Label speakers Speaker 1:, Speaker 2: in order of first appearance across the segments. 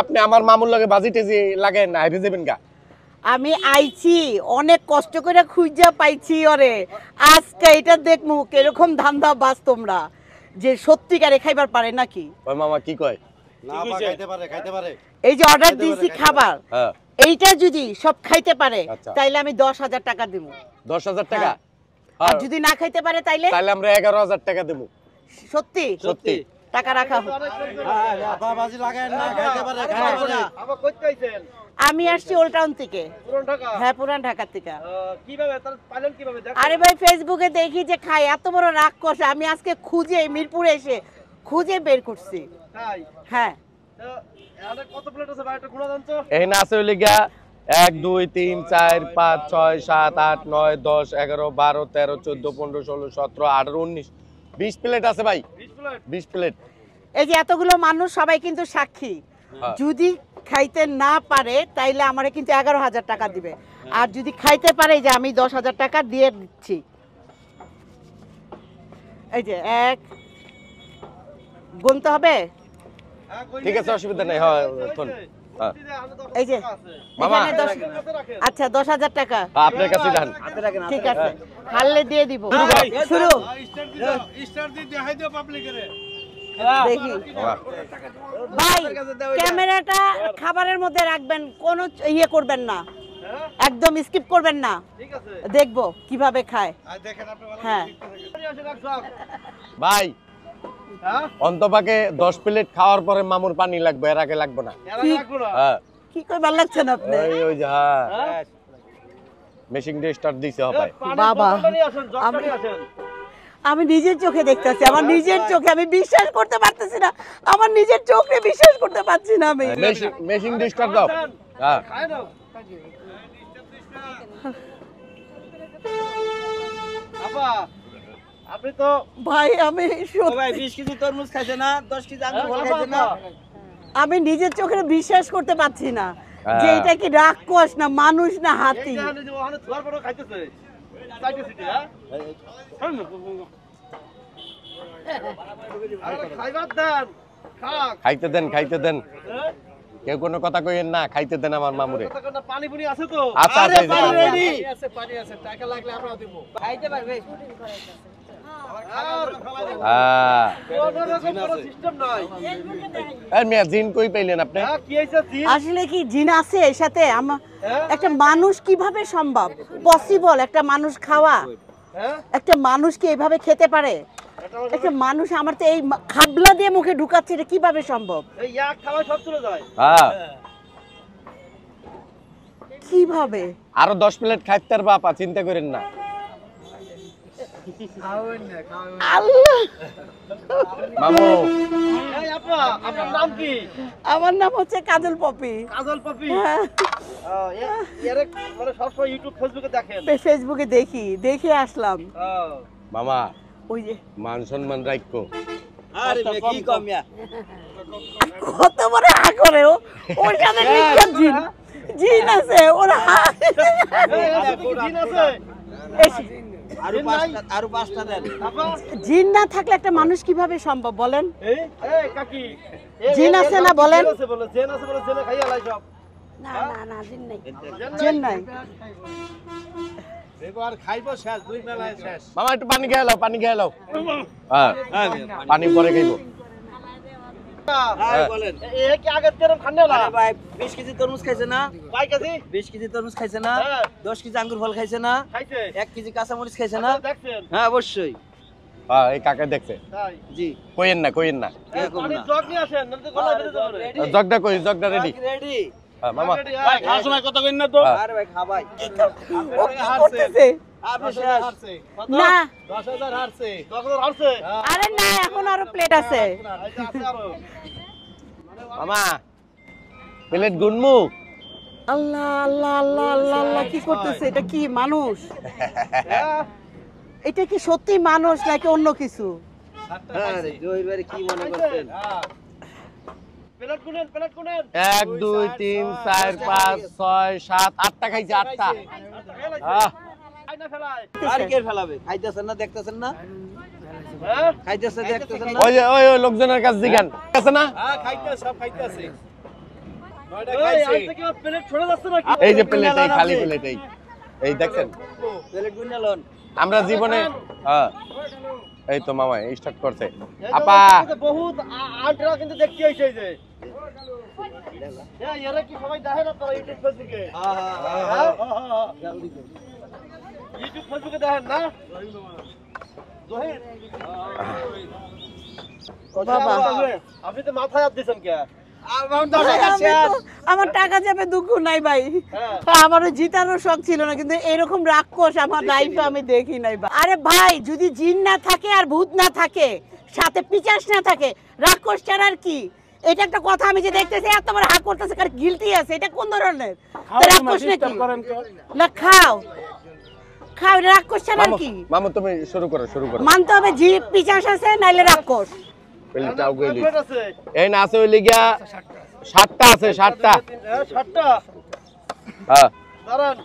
Speaker 1: আপনি আমার মামুর লগে বাজি টেজি লাগেন না হাইরে যাবেন গা।
Speaker 2: আমি আইছি অনেক কষ্ট করে খুঁজা পাইছি ওরে, আজকে এটা দেখমু কিরকম ধান্দা বাস তোমরা যে সত্যিকারে খাইবার পারে নাকি।
Speaker 1: ওই মামা কি কয়?
Speaker 3: না আপা খাইতে পারে।
Speaker 2: এই যে অর্ডার দিয়েছি খাবার,
Speaker 1: হ্যাঁ
Speaker 2: এইটা যদি সব খাইতে পারে
Speaker 1: আচ্ছা।
Speaker 2: তাইলে আমি 10,000 টাকা দিব।
Speaker 1: 10,000 টাকা?
Speaker 2: আর যদি না খাইতে পারে তাইলে
Speaker 1: তাহলে আমরা 11,000 টাকা দেব।
Speaker 2: সত্যি
Speaker 1: সত্যি
Speaker 2: টাকা রাখা হোক।
Speaker 3: আপা বাজি লাগায় না খাইতে পারে।
Speaker 4: আবার কইতে আইছেন?
Speaker 2: আমি আসছি ওল্ড টাউন থেকে।
Speaker 4: পুরান ঢাকা?
Speaker 2: হ্যাঁ পুরান ঢাকা থেকে।
Speaker 4: কিভাবে তার পাইলেন কিভাবে দেখেন?
Speaker 2: আরে ভাই ফেসবুকে দেখি যে খাই, এত বড় রাগ করছে, আমি আজকে খুঁজে মিরপুরে এসে খুঁজে বের করছি।
Speaker 4: তাই?
Speaker 2: হ্যাঁ
Speaker 4: তো এখানে কত প্লেট আছে ভাই, একটা গুণা জানতো?
Speaker 1: এখানে আছে হইলে গিয়া 1 2 3 4 5 6 7 8 9 10 11 12 13 14 15 16 17 18 19 20 প্লেট আছে ভাই।
Speaker 4: 20 প্লেট?
Speaker 1: 20 প্লেট।
Speaker 2: এই যে এতগুলো মানুষ সবাই কিন্তু সাক্ষী,
Speaker 1: হ্যাঁ।
Speaker 2: যদি খাইতে না পারে তাইলে আমারে কিন্তু 11,000 টাকা দিবে, আর যদি খাইতে পারে যে আমি 10,000 টাকা দিয়ে দিচ্ছি। এই যে এক গুনতে হবে।
Speaker 1: ঠিক আছে অসুবিধা নাই। হ্যাঁ শোন। হ্যাঁ
Speaker 2: এই যে
Speaker 1: মামা।
Speaker 2: এখানে 10 আচ্ছা 10,000 টাকা
Speaker 1: আপনার কাছে রাখেন।
Speaker 2: ঠিক আছে, হারলে দিয়ে দিব। শুরু
Speaker 4: স্টার দিয়ে দেখাই দিও পাবলিকের।
Speaker 2: দেখি
Speaker 1: বাবা।
Speaker 2: ভাই ক্যামেরাটা খাবারের মধ্যে রাখবেন, কোনো ইয়ে করবেন না, একদম স্কিপ করবেন না,
Speaker 4: ঠিক আছে
Speaker 2: দেখবো কিভাবে খায়।
Speaker 4: দেখেন আপনি ভালো
Speaker 2: হ্যাঁ
Speaker 1: ভাই
Speaker 4: হ্যাঁ
Speaker 1: অন্তপাকে 10 প্লেট খাওয়ার পরে মামুর পানি লাগবে, এর আগে লাগবে না।
Speaker 4: এরা রাখবো না।
Speaker 1: হ্যাঁ
Speaker 2: কি কই ভালো লাগছে না আপনি?
Speaker 1: ওই যে হ্যাঁ মেশিং দিয়ে স্টার্ট দিছে হবে।
Speaker 2: বাবা,
Speaker 4: আমি আসেন
Speaker 2: আমি নিজের চোখে দেখতেছি, আমার নিজের চোখে আমি বিশ্বাস করতে পারতেছি না, আমার নিজের চোখে বিশ্বাস করতে পারছি না আমি।
Speaker 1: মেশিং দিয়ে স্টার্ট দাও। হ্যাঁ
Speaker 4: খায় না আপা, আপনি তো
Speaker 2: ভাই আমি
Speaker 5: ভাই 20 কেজি তরমুজ খাইছে না, 10 কেজি আঙ্গুর ফল খাইছে না।
Speaker 2: আমি নিজের চোখে বিশ্বাস করতে পারছি না যে
Speaker 1: হ্যাঁ।
Speaker 2: এটা কি রাক্ষস না মানুষ না হাতি।
Speaker 4: এই জানেন যে ওখানে ধোয়ার পরও খাইতেছে চাইতেছে হ্যাঁ আরে খাইবার দেন খাক
Speaker 1: খাইতে দেন খাইতে দেন,
Speaker 4: হ্যাঁ?
Speaker 1: কেউ কোনো কথা কইেন না, খাইতে দেন আমার মামুরে।
Speaker 4: কথা কন না, পানি পুনি আছে তো?
Speaker 1: আচ্ছা আচ্ছা এই যে পানি।
Speaker 5: রেডি
Speaker 4: পানি আছে, টাকা লাগলে আমরা দেব।
Speaker 5: খাইতে পারবে।
Speaker 4: আর
Speaker 1: হ্যাঁ
Speaker 4: কোনো রকম কোনো সিস্টেম নাই।
Speaker 1: আর মিয়া জিন কই পাইলেন আপনি?
Speaker 4: হ্যাঁ কি হইছে জি?
Speaker 2: আসলে কি জিন আছে এর সাথে?
Speaker 4: হ্যাঁ?
Speaker 2: একটা মানুষ কিভাবে সম্ভব পসিবল একটা মানুষ খাওয়া?
Speaker 4: হ্যাঁ?
Speaker 2: একটা মানুষ কি এইভাবে খেতে পারে?
Speaker 4: এটা আমার
Speaker 2: একটা মানুষ আমার তো এই খাবলা দিয়ে মুখে ঢুকাচ্ছে, এটা কিভাবে সম্ভব?
Speaker 4: এই এক খাওয়া সব চলে যায়।
Speaker 1: হ্যাঁ
Speaker 2: কিভাবে?
Speaker 1: আরো 10 প্লেট খাইতে পারবা আপা, চিন্তা করেন না।
Speaker 2: আল্লাহ,
Speaker 1: মামু
Speaker 4: এই আপা, আপনার নাম কি?
Speaker 2: আমার নাম হচ্ছে কাজল পপি।
Speaker 4: কাজল পপি।
Speaker 2: হ্যাঁ,
Speaker 4: এর মানে সবসময় ইউটিউব ফেসবুকে দেখেন?
Speaker 2: ফেসবুকে দেখে আসলাম।
Speaker 1: মামা
Speaker 2: ওই যে
Speaker 1: মান সম্মান রাখো।
Speaker 5: আরে মে কি কম মিয়া।
Speaker 2: কত বড় হা করে ও, ওর সাথে নিশ্চয় জিন আছে, ওরা
Speaker 4: জিন আছে?
Speaker 5: আরো পাঁচটা দেন।
Speaker 2: জিন না থাকলে একটা মানুষ কিভাবে সম্ভব বলেন?
Speaker 4: এই কাকি
Speaker 2: জিন আছে না বলেন?
Speaker 4: জিন আছে বলে, জিন আছে বলে জেনে খাইয়া লাই সব।
Speaker 2: না না না, জিন নাই, জিন নাই।
Speaker 4: এবার খাইবো শেষ, দুই মেলায় শেষ।
Speaker 1: মামা একটু পানি খেয়ে লাও, পানি খেয়ে লাও। হ্যাঁ পানি পরে খাইবো।
Speaker 5: হ্যাঁ বলেন।
Speaker 4: এ কি আগে তেরম খান্নে না?
Speaker 5: আরে ভাই 20 কেজি তরমুজ খাইছে না,
Speaker 4: ভাই কাজি
Speaker 5: 20 কেজি তরমুজ খাইছে না,
Speaker 4: হ্যাঁ।
Speaker 5: 10 কেজি আঙ্গুর ফল খাইছে না,
Speaker 4: খাইছে?
Speaker 5: 1 কেজি কাঁচা মরিচ খাইছে না।
Speaker 4: দেখছেন?
Speaker 5: হ্যাঁ অবশ্যই।
Speaker 1: হ্যাঁ এই কাকা দেখছে।
Speaker 4: তাই?
Speaker 5: জি
Speaker 1: কইেন না কইেন না।
Speaker 5: এরকম
Speaker 4: পানির
Speaker 5: না।
Speaker 4: জগ নিয়ে আসেন, নয়তো গলা বেঁধে যাবে।
Speaker 1: জগটা কই, জগটা রেডি।
Speaker 5: রেডি।
Speaker 1: হ্যাঁ মামা
Speaker 4: ভাই খাওয়ার সময় কথা কইন না তো।
Speaker 1: হ্যাঁ।
Speaker 5: আরে ভাই খাবাই।
Speaker 2: ও কি করতেছে?
Speaker 5: আপনি শেষ।
Speaker 4: কত?
Speaker 2: না
Speaker 4: 10,000 হারছে। 10,000 হারছে?
Speaker 2: আরে না, এখন আরো প্লেট আছে।
Speaker 4: আচ্ছা আছে আরো।
Speaker 1: মামা প্লেট গুনমু।
Speaker 2: আল্লাহ আল্লাহ আল্লাহ আল্লাহ আল্লাহ, কি করতেছে? এটা কি মানুষ?
Speaker 4: হ্যাঁ?
Speaker 2: এটা কি সত্যি মানুষ নাকি অন্য কিছু?
Speaker 5: আরে জহির ভাই কি মনে করছেন?
Speaker 4: হ্যাঁ। Plate গুনেন, plate গুনেন।
Speaker 1: 1 2 3 4 5 6 7 8টা খাইছে, 8টা। হ্যাঁ
Speaker 4: আইনা ফেলায়।
Speaker 5: আর কে ফেলাবে? খাইতেছেন না, দেখতেছেন না?
Speaker 4: হ্যাঁ?
Speaker 5: খাইতেছে দেখতেছেন না?
Speaker 1: ওই যে ওই লোকজনের কাছে জিগান আছে না?
Speaker 4: হ্যাঁ খাইতে সব খাইতে আছে। প্লেট ছড়ে যাচ্ছে নাকি?
Speaker 1: এই যে প্লেট, এই খালি প্লেট, এই দেখছেন
Speaker 5: প্লেট গুনে লন।
Speaker 1: আমরা জীবনে হ্যাঁ এই তো মামা স্টার্ট করছে আপা
Speaker 4: বহুত আন্টিরা কিন্তু দেখতে আইছে এই যে এরা কি সবাই দেখে না তারা ইউটিউব ফেসবুকে? ইউটিউব ফেসবুকে দেখেন না? জহির
Speaker 2: বাবা।
Speaker 4: আপনি তো মাথায় হাত দিয়েছেন কে?
Speaker 2: আমার টাকা যাবে দুঃখ নাই ভাই, আমারও জিতারও শখ ছিল না, কিন্তু এরকম রাক্ষস আমার লাইফে আমি দেখি নাই ভাই। আরে ভাই যদি জিন না থাকে আর ভূত না থাকে, সাথে পিচাস না থাকে, রাক্ষস ছাড়া আর কি? এটা একটা কথা আমি যে দেখতেছি এত বড় হাত করতেছে, কার গিলটি আছে, এটা কোন ধরনের রাক্ষস নাকি? না খাও খাও, রাক্ষস ছাড়া আর কি?
Speaker 1: মামু তুমি শুরু করো
Speaker 2: মানতে হবে জিন পিচাস আছে নাইলে রাক্ষস।
Speaker 1: প্লেটটাও গেলি
Speaker 4: প্লেট আছে
Speaker 1: এই না আছে ওই লিগা 7টা আছে 7টা
Speaker 4: 7টা
Speaker 1: হ্যাঁ
Speaker 4: দাঁড়ান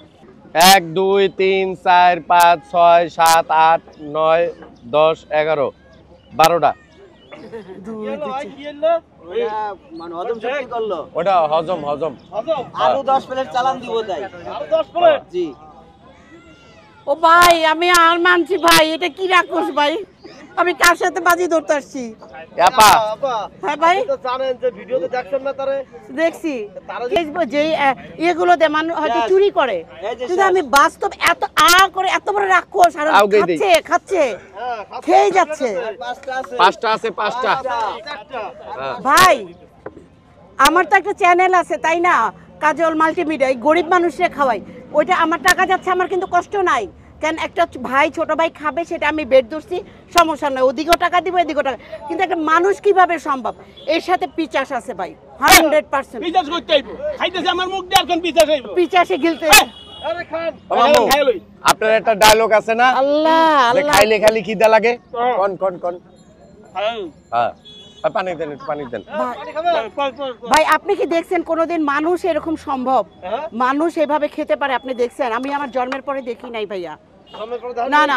Speaker 1: 1 2 3 4 5 6 7 8 9 10 11 12টা
Speaker 4: কি এলো?
Speaker 5: মানে হজম শক্তি করলো।
Speaker 1: ওটা হজম
Speaker 4: হজম
Speaker 5: আরো 10 প্লেট চালান দিব তাই।
Speaker 4: আর 10 প্লেট
Speaker 5: জি।
Speaker 2: ও ভাই আমি আর মানছি ভাই, এটা কি রাক্ষস ভাই? আমি কার সাথে বাজি ধরতে আসছি?
Speaker 1: আপা
Speaker 4: বাবা
Speaker 2: হ্যাঁ ভাই
Speaker 4: তো জানেন যে ভিডিওতে দেখছেন না তারে
Speaker 2: দেখছি
Speaker 4: তারা
Speaker 2: ফেসবুক যে এগুলোতে মানুষ হয়তো চুরি করে,
Speaker 5: এই যে
Speaker 2: কিন্তু আমি বাস্তব এত করে এত বড় রাক্ষস আর
Speaker 1: আউগে দেই।
Speaker 2: খাচ্ছে
Speaker 4: হ্যাঁ
Speaker 2: খেয়ে যাচ্ছে।
Speaker 5: 5টা আছে।
Speaker 1: 5টা আছে 5টা
Speaker 4: চারটা
Speaker 2: ভাই আমার তো একটা চ্যানেল আছে তাই না, কাজল মাল্টিমিডিয়া, গরিব মানুষরা খাওয়াই, ওইটা আমার টাকা যাচ্ছে, আমার কিন্তু কষ্ট নাই। কেন একটা ভাই ছোট ভাই খাবে সেটা আমি বেড ধরছি, সমস্যা নয়, ওদিকেও টাকা দিব এদিকেও টাকা, কিন্তু একটা মানুষ কিভাবে সম্ভব? এর সাথে পিচাস আছে ভাই 100%।
Speaker 6: পিচাস করতে আইবো খাইতেছে আমার মুখ দিয়ে এখন পিচাস আইবো
Speaker 2: পিচাসে গিলতে
Speaker 4: আরে খান
Speaker 1: ও মামু
Speaker 6: খাই লই
Speaker 1: আপনার একটা ডায়লগ আছে না
Speaker 2: আল্লাহ
Speaker 1: যে
Speaker 2: আল্লাহ।
Speaker 1: খাইলে খালি খিদা লাগে
Speaker 6: হ্যাঁ।
Speaker 1: কোন হ্যাঁ পানি দেন একটু পানি দেন
Speaker 4: পানি খাবেন?
Speaker 2: ভাই আপনি কি দেখছেন কোনোদিন মানুষ এরকম সম্ভব?
Speaker 4: হ্যাঁ?
Speaker 2: মানুষ এভাবে খেতে পারে আপনি দেখছেন? আমি আমার জন্মের পরে দেখি নাই ভাইয়া।
Speaker 4: সামনে করে দেখেন।
Speaker 2: না না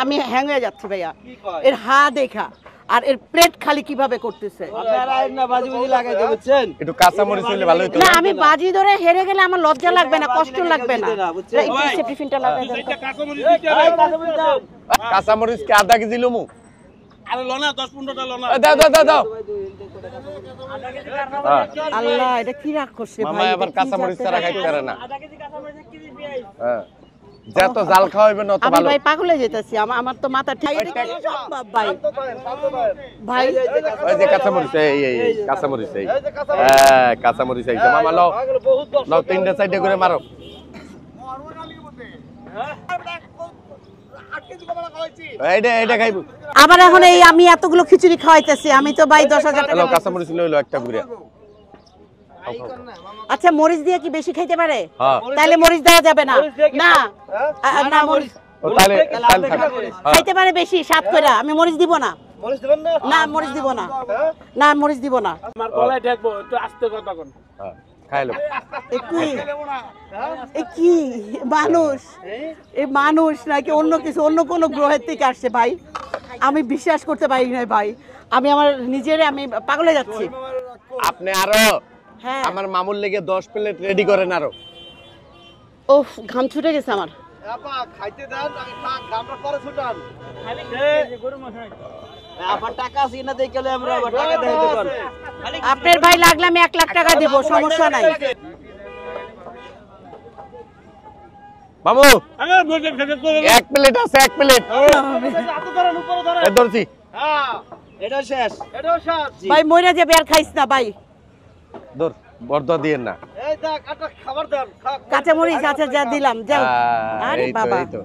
Speaker 2: আমি হ্যাং হয়ে যাচ্ছি ভাইয়া
Speaker 4: কি কয়?
Speaker 2: এর হা দেখা, আর এর প্লেট খালি কিভাবে করতেছে।
Speaker 5: আপনারা না বাজি বুঝি লাগাইতে বুঝছেন?
Speaker 1: একটু কাঁচা মরিচ হইলে ভালো হতো
Speaker 2: না আমি বাজি ধরে হেরে গেলে আমার লজ্জা লাগবে না, কষ্ট লাগবে না।
Speaker 5: বুঝছেন?
Speaker 2: একটু সেফটি পিনটা লাগাই দেন।
Speaker 6: এটা কাঁচামরিচ দিতে হবে
Speaker 1: কাঁচা মরিচ কি আধা কেজি লমু
Speaker 6: আরে লনা 10-15টা লনা
Speaker 1: দাও হ্যাঁ।
Speaker 2: আল্লাহ এটা কি রাক্ষস রে
Speaker 1: মামা
Speaker 2: ভাই,
Speaker 1: আবার
Speaker 2: এটা কি
Speaker 1: কাঁচা মরিচ
Speaker 2: জাতের
Speaker 1: ছাড়া খাইতে
Speaker 2: রাক্ষস?
Speaker 1: পারে না হ্যাঁ যত জাল খাওয়াইবেন অত
Speaker 2: আমি
Speaker 1: ভালো
Speaker 2: ভাই পাগল হয়ে যেতেছি, আমার তো মাথা ঠিক এটা কি সম্ভব ভাই?
Speaker 4: শান্ত থাকেন।
Speaker 2: ভাই
Speaker 1: ওই যে কাঁচা মরিচ এই কাঁচা মরিচ এই
Speaker 4: এই যে কাঁচা
Speaker 1: হ্যাঁ কাঁচা মরিচ এই মামা লও
Speaker 4: পাগল বহুত দর্শক।
Speaker 1: লও 3টা 4টা করে মারো এইটা খাইবো
Speaker 2: আবার এখন এই আমি এতগুলো খিচুড়ি খাওয়াইতেছি, আমি তো ভাই 10,000 টাকা।
Speaker 1: লও কাঁচা মরিচ লইলো একটা করে
Speaker 2: আচ্ছা মরিচ দিয়ে কি বেশি খাইতে পারে?
Speaker 1: হ্যাঁ
Speaker 2: তাইলে মরিচ দেওয়া যাবে না।
Speaker 4: মরিচ দিয়ে কি
Speaker 2: না
Speaker 4: হ্যাঁ?
Speaker 2: না মরিচ
Speaker 1: ও তাহলে হ্যাঁ
Speaker 2: খাইতে পারে বেশি স্বাদ কইরা, আমি মরিচ দিব না।
Speaker 4: মরিচ দিবেন না?
Speaker 2: না মরিচ দিব না,
Speaker 4: হ্যাঁ?
Speaker 2: না মরিচ দিব না।
Speaker 6: আমার গলায় ঠেকবো একটু আস্তে কথা কোন
Speaker 1: হ্যাঁ খাইলো
Speaker 2: এ কি এ কি মানুষ, এই মানুষ নাকি অন্য কিছু, অন্য কোনো গ্রহের থেকে আসছে ভাই? আমি বিশ্বাস করতে পারি না ভাই, আমি আমার নিজেরে আমি পাগলে যাচ্ছি।
Speaker 1: আপনি আরো
Speaker 2: হ্যাঁ
Speaker 1: আমার মামুর লেগে 10 প্লেট রেডি করেন আরো
Speaker 2: ওফ ঘাম ছুটে গেছে আমার।
Speaker 4: আপা খাইতে দেন, আমি গামটা পরে ছুটান।
Speaker 5: আবার টাকা আছে না দেখে আমরা আবার টাকা দেখাইতে কোন।
Speaker 2: আপনার ভাই লাগলে আমি 1 লাখ টাকা দিব, সমস্যা নাই।
Speaker 1: মামু
Speaker 6: আরে বসে ফেলে করে
Speaker 1: 1 প্লেট আছে 1 প্লেট
Speaker 4: হাতে ধরেন, উপরে ধরেন।
Speaker 1: এই ধরছি
Speaker 4: হ্যাঁ,
Speaker 5: এটা শেষ।
Speaker 4: এটাও শেষ।
Speaker 2: ভাই মইরা যাবে আর খাইস না ভাই।
Speaker 1: ধর বর্দ দিয়েন না
Speaker 4: এই দেখ, একটা খাবার দেন।
Speaker 2: কাঁচা মরিচ আছে যা দিলাম যাও। আরে
Speaker 1: এই তো
Speaker 2: বাবা
Speaker 1: এই তো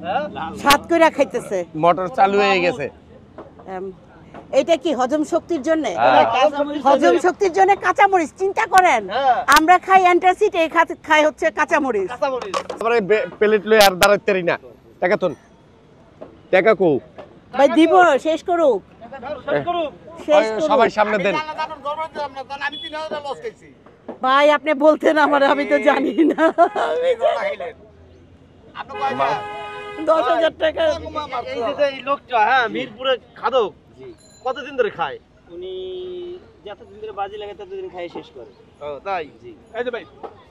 Speaker 2: স্বাদ কইরা খাইতেছে।
Speaker 1: মোটর চালু হয়ে গেছে
Speaker 2: এটা কি হজম শক্তির জন্য?
Speaker 1: হ্যাঁ।
Speaker 2: হজম শক্তির জন্য কাঁচা মরিচ, চিন্তা করেন।
Speaker 4: হ্যাঁ।
Speaker 2: আমরা খাই অ্যান্টাসিড, এই খাই হচ্ছে কাঁচা মরিচ।
Speaker 4: কাঁচা মরিচ।
Speaker 1: তারপরে প্লেট লই আর দাঁড়াইতে পারি না টাকা তুন টাকা কো
Speaker 2: ভাই দিব, শেষ করুক
Speaker 4: শেষ করুন।
Speaker 2: শেষ করুক।
Speaker 1: সবাই সামনে দেন
Speaker 2: ভাই আপনি বলতেন আমার, আমি তো জানি না। 10,000 টাকা
Speaker 4: এই যে এই লোকটা, হ্যাঁ, মিরপুরে খাদক, কতদিন ধরে খায়?
Speaker 5: উনি যতদিন ধরে বাজি লাগে ততদিন খাই শেষ করে।
Speaker 4: ও তাই
Speaker 5: জি।
Speaker 6: এই যে ভাই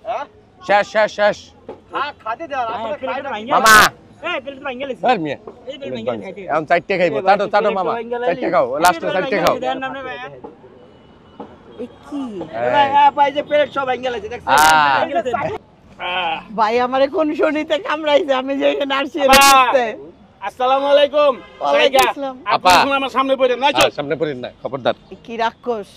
Speaker 4: হ্যাঁ
Speaker 1: শেষ শেষ শেষ
Speaker 4: খাতে দেন আসলে খাই না
Speaker 1: মামা
Speaker 5: এই প্লেট ভাঙা গেছে।
Speaker 1: আর মিয়া
Speaker 5: এই প্লেট ভাঙা গেছে।
Speaker 1: এখন চারটে খাইবো চাটো চাটো মামা চারটে খাও লাস্টে চারটে খাও
Speaker 5: দেন নামনে ভাই।
Speaker 2: এ কি
Speaker 5: ভাই পাই যে প্লেট সব ভাঙা গেছে দেখছেন?
Speaker 1: আহ।
Speaker 5: ভাঙা গেছে।
Speaker 2: ভাই আমারে কোন শনিতে কামড়াইছে আমি যে এখানে আসছি
Speaker 6: আপা।
Speaker 2: বুঝতে
Speaker 6: আসসালামু আলাইকুম
Speaker 2: ওয়ালাইকুম
Speaker 6: জায়গা
Speaker 2: আসসালাম।
Speaker 6: আপা আমার সামনে পড়ে নাই চল
Speaker 1: সামনে পড়েন না খবরদার
Speaker 2: কি রাক্ষস